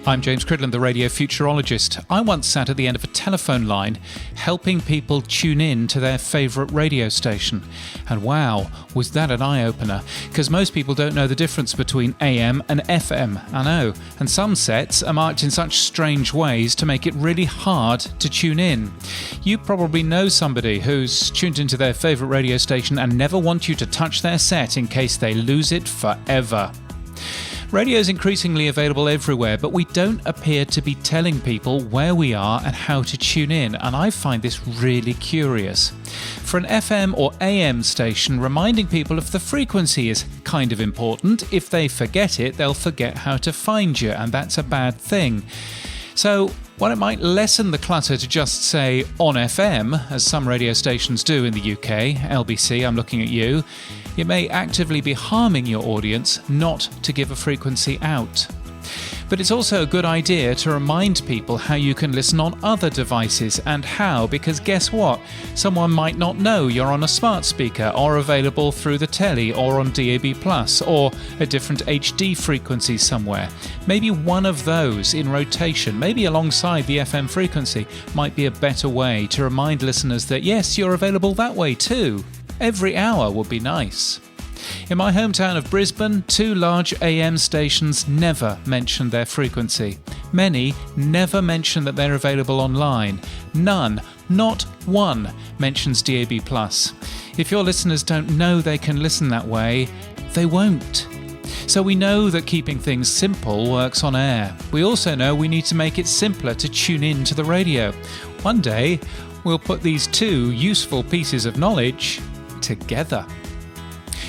I'm James Cridland, the radio futurologist. I once sat at the end of a telephone line helping people tune in to their favourite radio station. And wow, was that an eye-opener, because most people don't know the difference between AM and FM, I know. And some sets are marked in such strange ways to make it really hard to tune in. You probably know somebody who's tuned into their favourite radio station and never want you to touch their set in case they lose it forever. Radio is increasingly available everywhere, but we don't appear to be telling people where we are and how to tune in, and I find this really curious. For an FM or AM station, reminding people of the frequency is kind of important. If they forget it, they'll forget how to find you, and that's a bad thing. So, while it might lessen the clutter to just say on FM, as some radio stations do in the UK, LBC, I'm looking at you, it may actively be harming your audience not to give a frequency out. But it's also a good idea to remind people how you can listen on other devices and how, because guess what? Someone might not know you're on a smart speaker or available through the telly or on DAB+, or a different HD frequency somewhere. Maybe one of those in rotation, maybe alongside the FM frequency, might be a better way to remind listeners that yes, you're available that way too. Every hour would be nice. In my hometown of Brisbane, 2 large AM stations never mention their frequency. Many never mention that they're available online. None, not one, mentions DAB+. If your listeners don't know they can listen that way, they won't. So we know that keeping things simple works on air. We also know we need to make it simpler to tune in to the radio. One day, we'll put these 2 useful pieces of knowledge together.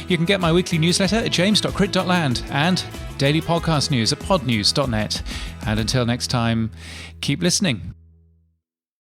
You can get my weekly newsletter at james.crit.land and daily podcast news at podnews.net. And until next time, keep listening.